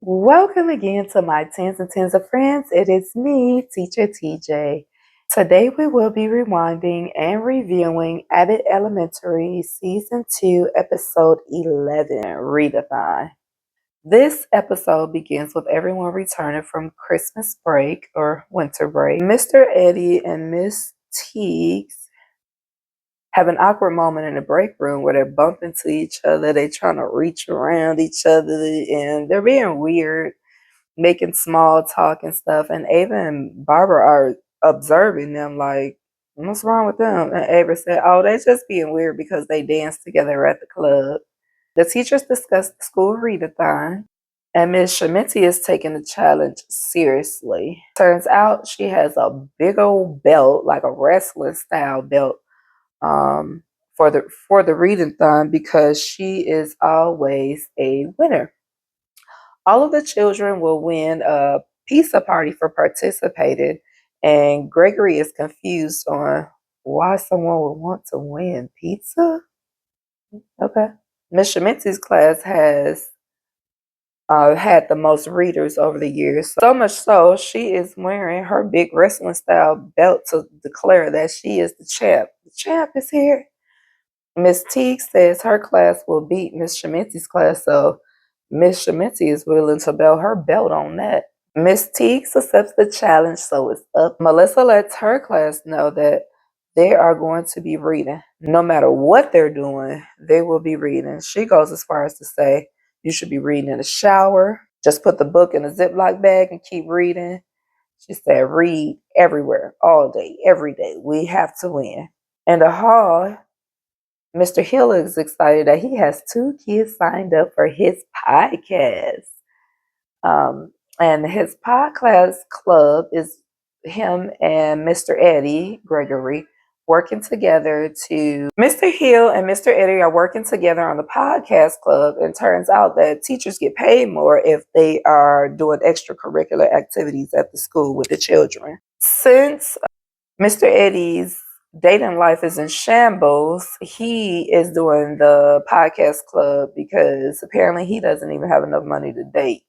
Welcome again to my tens and tens of friends. It is me, Teacher TJ. Today we will be rewinding and reviewing Abbott Elementary Season 2, Episode 11, Read-a-thon. This episode begins with everyone returning from Christmas break or winter break. Mr. Eddie and Miss Teagues have an awkward moment in the break room where they're bumping into each other. They're trying to reach around each other and they're being weird, making small talk and stuff. And Ava and Barbara are observing them like, what's wrong with them? And Ava said, oh, they're just being weird because they dance together at the club. The teachers discuss the school read-a-thon, and Miss Shementi is taking the challenge seriously. Turns out she has a big old belt, like a wrestling style belt, for the read-a-thon because she is always a winner. All of the children will win a pizza party for participating, and Gregory is confused on why someone would want to win pizza. Okay. Miss Shementi's class has had the most readers over the years. So much so, she is wearing her big wrestling style belt to declare that she is the champ. The champ is here. Miss Teague says her class will beat Miss Shementi's class, so Miss Shementi is willing to bet her belt on that. Miss Teague accepts the challenge, so it's up. Melissa lets her class know that they are going to be reading. No matter what they're doing, they will be reading. She goes as far as to say, you should be reading in the shower. Just put the book in a Ziploc bag and keep reading. She said, read everywhere, all day, every day. We have to win. In the hall, Mr. Hill is excited that he has 2 kids signed up for his podcast. And his podcast club is him and Mr. Eddie Gregory working together to. Mr. Hill and Mr. Eddie are working together on the podcast club, and turns out that teachers get paid more if they are doing extracurricular activities at the school with the children. Since Mr. Eddie's dating life is in shambles, he is doing the podcast club because apparently he doesn't even have enough money to date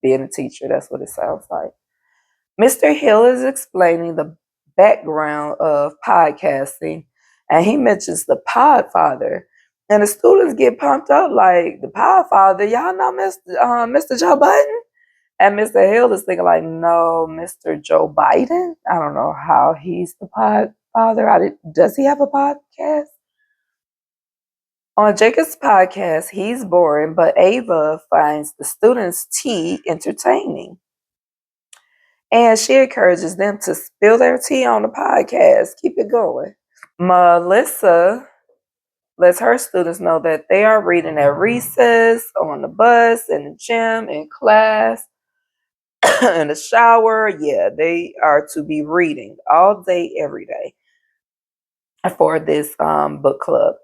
being a teacher. That's what it sounds like. Mr. Hill is explaining the background of podcasting, and he mentions the Podfather. And the students get pumped up like, the Podfather, y'all know Mr. Joe Biden? And Mr. Hill is thinking like, no, Mr. Joe Biden? I don't know how he's the Podfather. Does he have a podcast? On Jacob's podcast, he's boring, but Ava finds the students' tea entertaining. And she encourages them to spill their tea on the podcast. Keep it going. Melissa lets her students know that they are reading at recess, on the bus, in the gym, in class, in the shower. Yeah, they are to be reading all day, every day for this book club.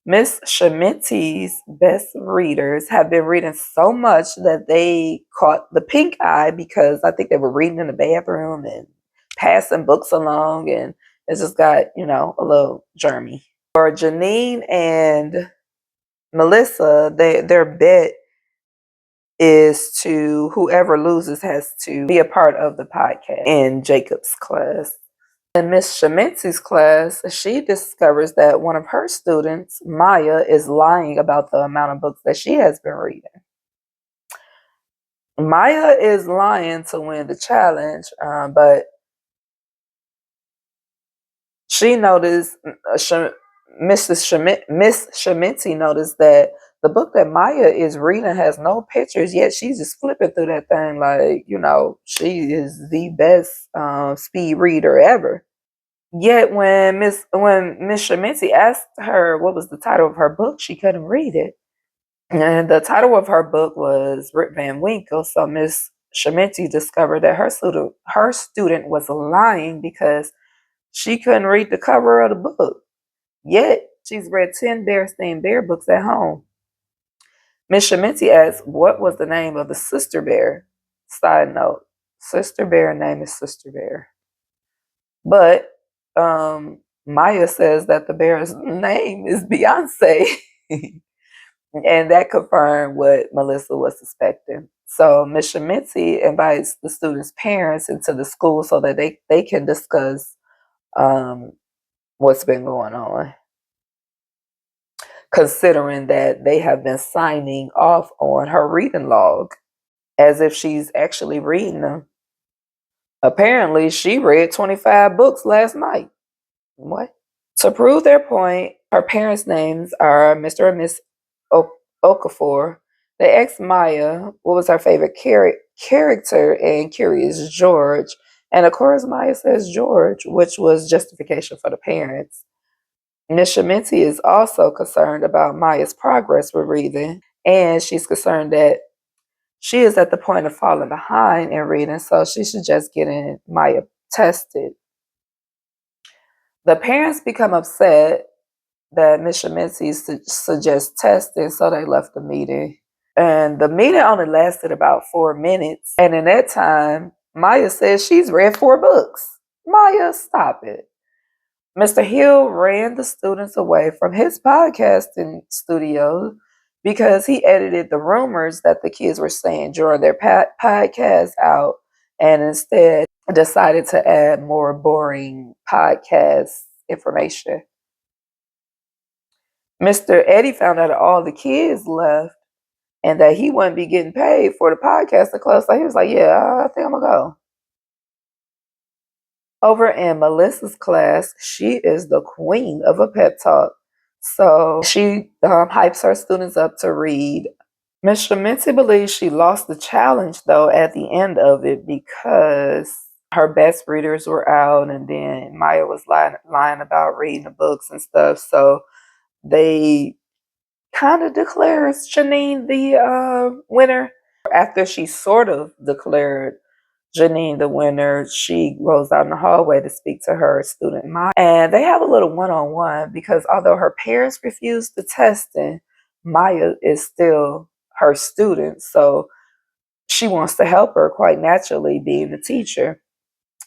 Miss Shementi's best readers have been reading so much that they caught the pink eye because I think they were reading in the bathroom and passing books along, and it just got, a little germy. For Janine and Melissa, their bet is to whoever loses has to be a part of the podcast in Jacob's class. In Miss Shementi's class, she discovers that one of her students, Maya, is lying about the amount of books that she has been reading. Maya is lying to win the challenge, but she noticed, Miss Shementi noticed that the book that Maya is reading has no pictures, yet she's just flipping through that thing like, she is the best speed reader ever. Yet when Miss Shementi asked her what was the title of her book, she couldn't read it. And the title of her book was Rip Van Winkle. So Miss Shementi discovered that her student was lying because she couldn't read the cover of the book. Yet she's read 10 Bearstein Bear books at home. Miss Shementi asked, what was the name of the sister bear? Side note, sister bear name is Sister Bear. But Maya says that the bear's name is Beyonce. And that confirmed what Melissa was suspecting. So Ms. Shamincy invites the students' parents into the school so that they can discuss um, what's been going on, considering that they have been signing off on her reading log as if she's actually reading them. Apparently, she read 25 books last night. What? To prove their point, her parents' names are Mr. and Miss Okafor. They asked Maya what was her favorite character, and Curious George. And of course, Maya says George, which was justification for the parents. Miss Shaminti is also concerned about Maya's progress with reading, and she's concerned that she is at the point of falling behind in reading, so she should just get Maya tested. The parents become upset that Ms. Shamincy suggests testing, so they left the meeting. And the meeting only lasted about 4 minutes. And in that time, Maya says she's read 4 books. Maya, stop it. Mr. Hill ran the students away from his podcasting studio because he edited the rumors that the kids were saying during their podcast out and instead decided to add more boring podcast information. Mr. Eddie found out that all the kids left and that he wouldn't be getting paid for the podcasting club. So he was like, yeah, I think I'm going to go. Over in Melissa's class, she is the queen of a pep talk. So she hypes her students up to read. Ms. Shaminti believes she lost the challenge, though, at the end of it because her best readers were out and then Maya was lying about reading the books and stuff. So they kind of declares Janine the winner. After she sort of declared Janine the winner, she goes out in the hallway to speak to her student Maya. And they have a little one-on-one because although her parents refused the testing, Maya is still her student. So she wants to help her quite naturally being the teacher.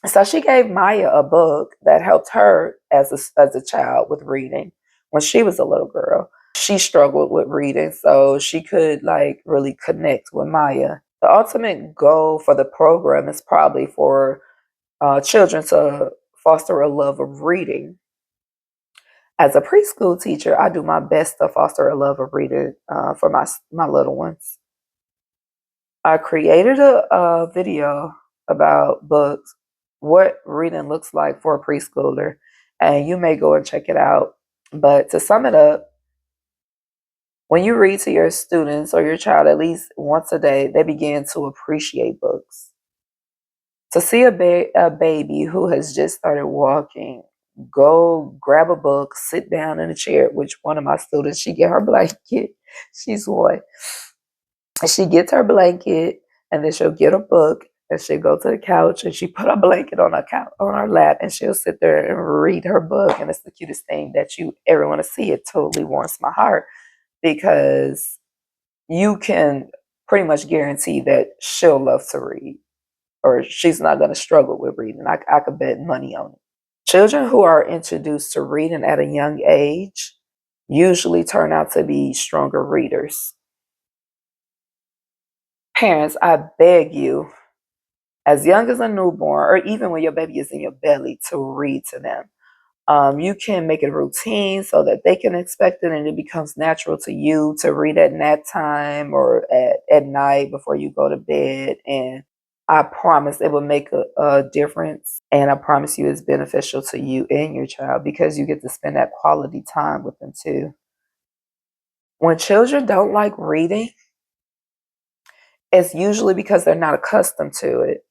So she gave Maya a book that helped her as a child with reading when she was a little girl. She struggled with reading, so she could like really connect with Maya. The ultimate goal for the program is probably for children to foster a love of reading. As a preschool teacher, I do my best to foster a love of reading for my little ones. I created a video about books, what reading looks like for a preschooler, and you may go and check it out. But to sum it up, when you read to your students or your child at least once a day, they begin to appreciate books. To see a baby who has just started walking, go grab a book, sit down in a chair, which one of my students, she get her blanket, she's one. She gets her blanket and then she'll get a book and she'll go to the couch and she put a blanket on her lap and she'll sit there and read her book. And it's the cutest thing that you ever want to see. It totally warms my heart because you can pretty much guarantee that she'll love to read or she's not going to struggle with reading. I could bet money on it. Children who are introduced to reading at a young age usually turn out to be stronger readers. Parents, I beg you, as young as a newborn, or even when your baby is in your belly, to read to them. You can make it a routine so that they can expect it and it becomes natural to you to read at nap time or at night before you go to bed. And I promise it will make a difference. And I promise you it's beneficial to you and your child because you get to spend that quality time with them too. When children don't like reading, it's usually because they're not accustomed to it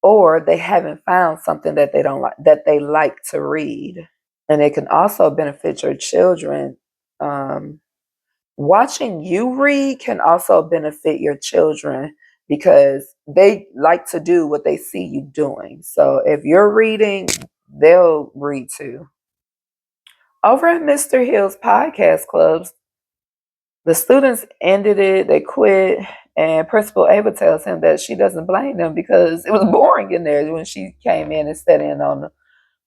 or they haven't found something that they don't like that they like to read. And it can also benefit your children. Watching you read can also benefit your children because they like to do what they see you doing. So if you're reading, they'll read too. Over at Mr. Hill's podcast clubs, the students ended it, they quit, and Principal Ava tells him that she doesn't blame them because it was boring in there when she came in and sat in on the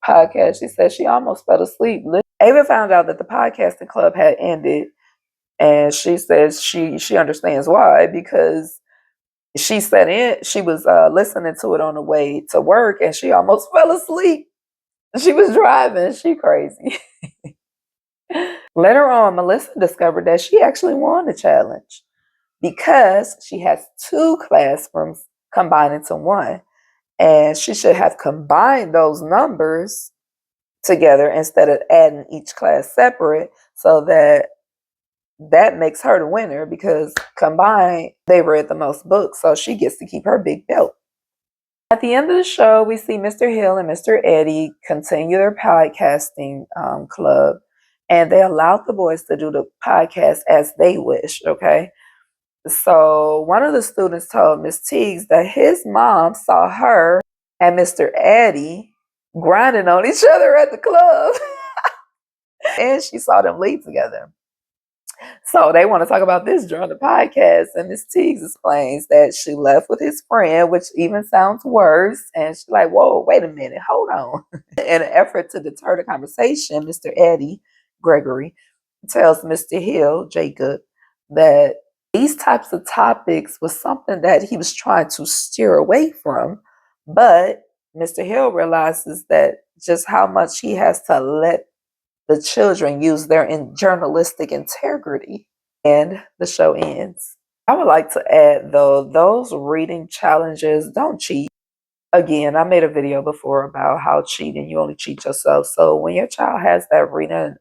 podcast. She said she almost fell asleep. Ava found out that the podcasting club had ended, And she says she understands why, because she was listening to it on the way to work, and she almost fell asleep. She was driving. She crazy. Later on, Melissa discovered that she actually won the challenge because she has two classrooms combined into one. And she should have combined those numbers together instead of adding each class separate, so that makes her the winner, because combined they read the most books, so she gets to keep her big belt. At the end of the show, we see Mr. Hill and Mr. Eddie continue their podcasting club, and they allowed the boys to do the podcast as they wished, okay? So one of the students told Miss Teagues that his mom saw her and Mr. Eddie grinding on each other at the club, and she saw them leave together. So they want to talk about this during the podcast, and Miss Teagues explains that she left with his friend, which even sounds worse. And she's like, "Whoa, wait a minute, hold on." In an effort to deter the conversation, Mr. Eddie Gregory tells Mr. Hill Jacob that these types of topics was something that he was trying to steer away from, but Mr. Hill realizes that just how much he has to let the children use their journalistic integrity. And the show ends. I would like to add, though, those reading challenges, don't cheat. Again, I made a video before about how cheating, you only cheat yourself. So when your child has that reading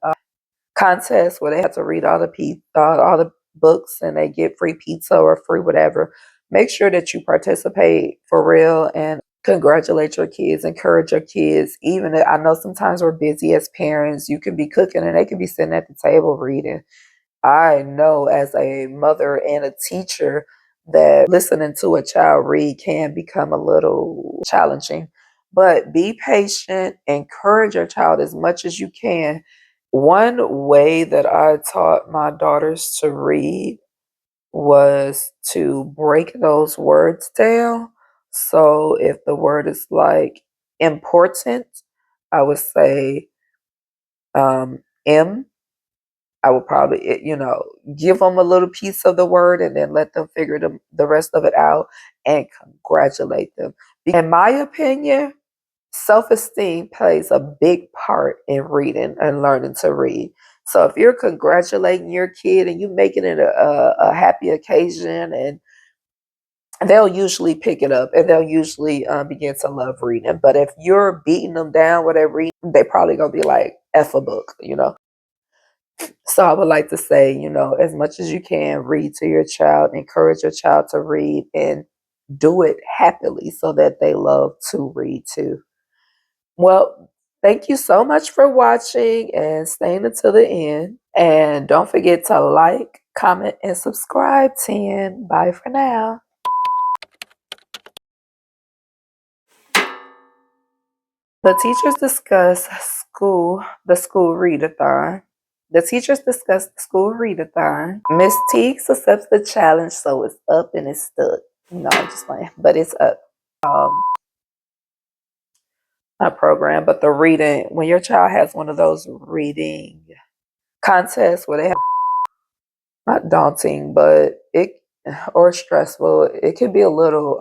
contest where they have to read all the books and they get free pizza or free whatever, make sure that you participate for real and congratulate your kids, encourage your kids. Even I know sometimes we're busy as parents, you can be cooking and they can be sitting at the table reading. I know as a mother and a teacher that listening to a child read can become a little challenging, but be patient, encourage your child as much as you can. One way that I taught my daughters to read was to break those words down. So if the word is like important, I would say M. I would probably, give them a little piece of the word and then let them figure the rest of it out and congratulate them. In my opinion, self-esteem plays a big part in reading and learning to read. So if you're congratulating your kid and you're making it a happy occasion, and they'll usually pick it up and they'll usually begin to love reading. But if you're beating them down with that reading, they probably gonna be like, F a book. So I would like to say, as much as you can, read to your child, encourage your child to read, and do it happily so that they love to read too. Well, thank you so much for watching and staying until the end. And don't forget to like, comment, and subscribe. 10. Bye for now. The teachers discuss the school read-a-thon. The teachers discuss the school read-a-thon. Miss Teagues accepts the challenge, so it's up and it's stuck. No, I'm just playing, but it's up. Not program, but the reading, when your child has one of those reading contests where they have, not daunting, but it, or stressful, it can be a little